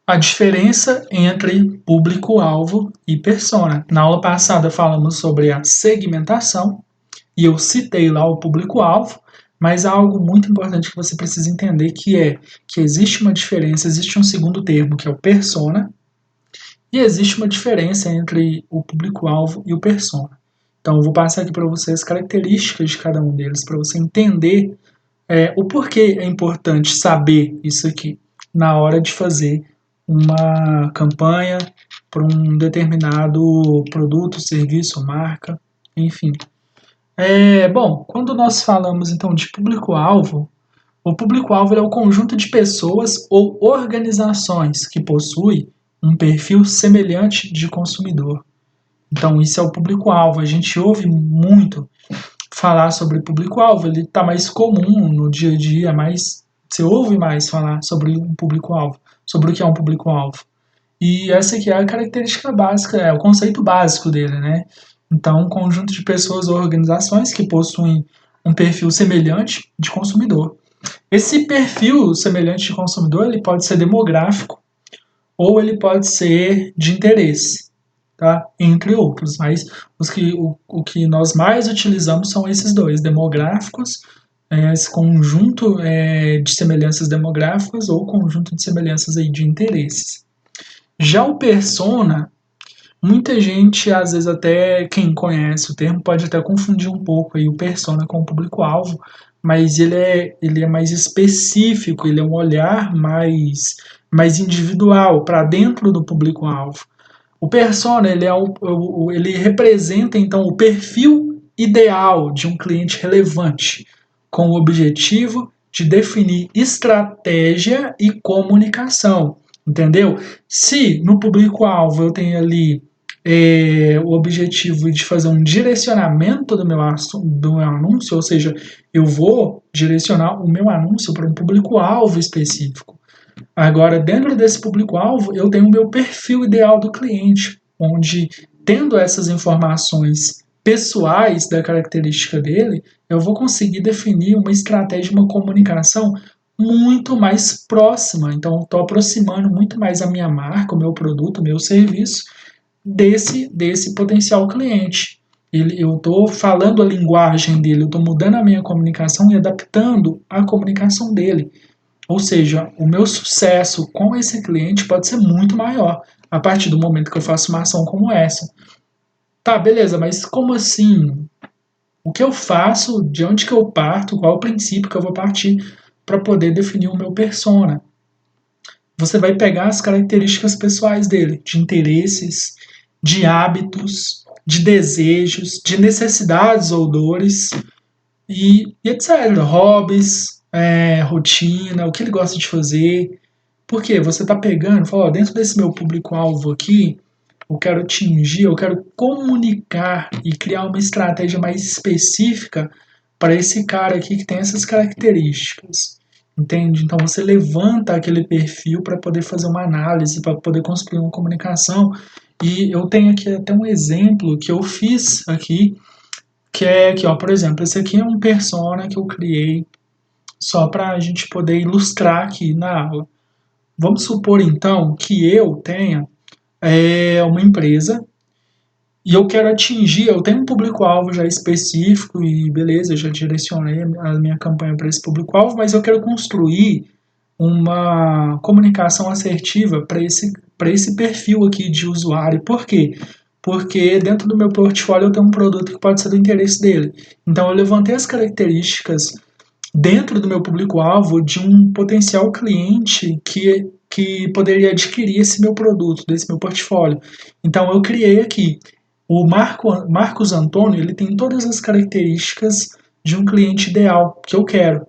A diferença entre público-alvo e persona. Na aula passada falamos sobre a segmentação e eu citei lá o público-alvo, mas há algo muito importante que você precisa entender que é que existe uma diferença, existe um segundo termo que é o persona e existe uma diferença entre o público-alvo e o persona. Então eu vou passar aqui para você as características de cada um deles para você entender o porquê é importante saber isso aqui na hora de fazer uma campanha para um determinado produto, serviço, marca, enfim. Bom, quando nós falamos então de público-alvo, o público-alvo é o conjunto de pessoas ou organizações que possui um perfil semelhante de consumidor. Então, isso é o público-alvo. A gente ouve muito falar sobre público-alvo, ele está mais comum no dia a dia, mas você ouve mais falar sobre um público-alvo, sobre o que é um público-alvo. E essa aqui é a característica básica, é o conceito básico dele, né? Então, um conjunto de pessoas ou organizações que possuem um perfil semelhante de consumidor. Esse perfil semelhante de consumidor ele pode ser demográfico ou ele pode ser de interesse, tá? Entre outros, mas o que nós mais utilizamos são esses dois, demográficos, esse conjunto de semelhanças demográficas ou conjunto de semelhanças aí de interesses. Já o persona, muita gente, às vezes até quem conhece o termo, pode até confundir um pouco aí o persona com o público-alvo, mas ele é mais específico, ele é um olhar mais individual para dentro do público-alvo. O persona ele representa então o perfil ideal de um cliente relevante, com o objetivo de definir estratégia e comunicação, entendeu? Se no público-alvo eu tenho ali o objetivo de fazer um direcionamento do meu anúncio, ou seja, eu vou direcionar o meu anúncio para um público-alvo específico. Agora, dentro desse público-alvo, eu tenho o meu perfil ideal do cliente, onde, tendo essas informações pessoais da característica dele, eu vou conseguir definir uma estratégia, uma comunicação muito mais próxima. Então, estou aproximando muito mais a minha marca, o meu produto, o meu serviço, desse potencial cliente. Eu estou falando a linguagem dele, eu estou mudando a minha comunicação e adaptando a comunicação dele. Ou seja, o meu sucesso com esse cliente pode ser muito maior a partir do momento que eu faço uma ação como essa. Tá, beleza, mas como assim? O que eu faço? De onde que eu parto? Qual é o princípio que eu vou partir para poder definir o meu persona? Você vai pegar as características pessoais dele, de interesses, de hábitos, de desejos, de necessidades ou dores e etc. Hobbies, rotina, o que ele gosta de fazer. Porque você está pegando, fala, ó, dentro desse meu público-alvo aqui, eu quero atingir, eu quero comunicar e criar uma estratégia mais específica para esse cara aqui que tem essas características. Entende? Então você levanta aquele perfil para poder fazer uma análise, para poder construir uma comunicação. E eu tenho aqui até um exemplo que eu fiz aqui, que é aqui, ó, por exemplo, esse aqui é um persona que eu criei só para a gente poder ilustrar aqui na aula. Vamos supor então que eu tenha uma empresa e eu quero atingir, eu tenho um público-alvo já específico e beleza, eu já direcionei a minha campanha para esse público-alvo, mas eu quero construir uma comunicação assertiva para esse perfil aqui de usuário. Por quê? Porque dentro do meu portfólio eu tenho um produto que pode ser do interesse dele. Então eu levantei as características dentro do meu público-alvo de um potencial cliente que poderia adquirir esse meu produto, desse meu portfólio. Então eu criei aqui. Marcos Antônio, ele tem todas as características de um cliente ideal que eu quero.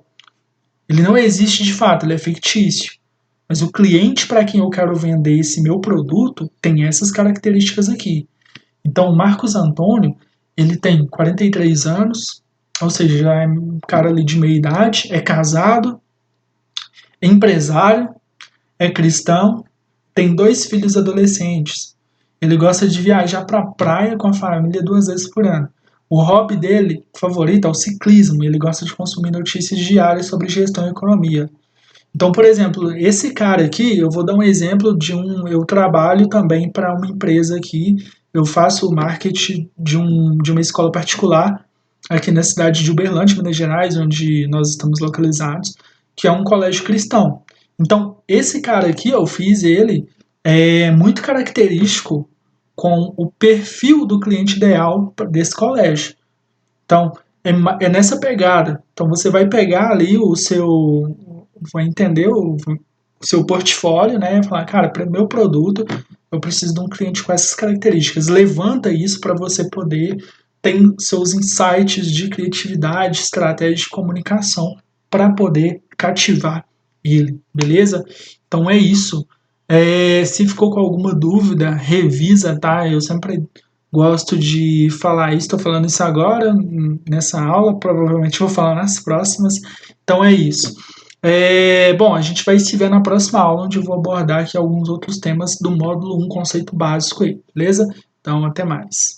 Ele não existe de fato, ele é fictício. Mas o cliente para quem eu quero vender esse meu produto tem essas características aqui. Então, o Marcos Antônio, ele tem 43 anos, ou seja, já é um cara ali de meia idade, é casado, é empresário, é cristão, tem dois filhos adolescentes. Ele gosta de viajar para a praia com a família 2 vezes por ano. O hobby dele favorito é o ciclismo, ele gosta de consumir notícias diárias sobre gestão e economia. Então, por exemplo, esse cara aqui, eu vou dar um exemplo eu trabalho também para uma empresa aqui, eu faço o marketing de uma escola particular aqui na cidade de Uberlândia, Minas Gerais, onde nós estamos localizados, que é um colégio cristão. Então, esse cara aqui, eu fiz ele muito característico com o perfil do cliente ideal desse colégio. Então, é nessa pegada. Então, você vai pegar ali vai entender o seu portfólio, né? Falar, cara, para o meu produto, eu preciso de um cliente com essas características. Levanta isso para você poder ter seus insights de criatividade, estratégia de comunicação para poder cativar ele, beleza? Então é isso. Se ficou com alguma dúvida, revisa, tá? Eu sempre gosto de falar isso, estou falando isso agora, nessa aula, provavelmente vou falar nas próximas. Então é isso. Bom, a gente vai se ver na próxima aula, onde eu vou abordar aqui alguns outros temas do módulo 1, conceito básico aí, beleza? Então, até mais.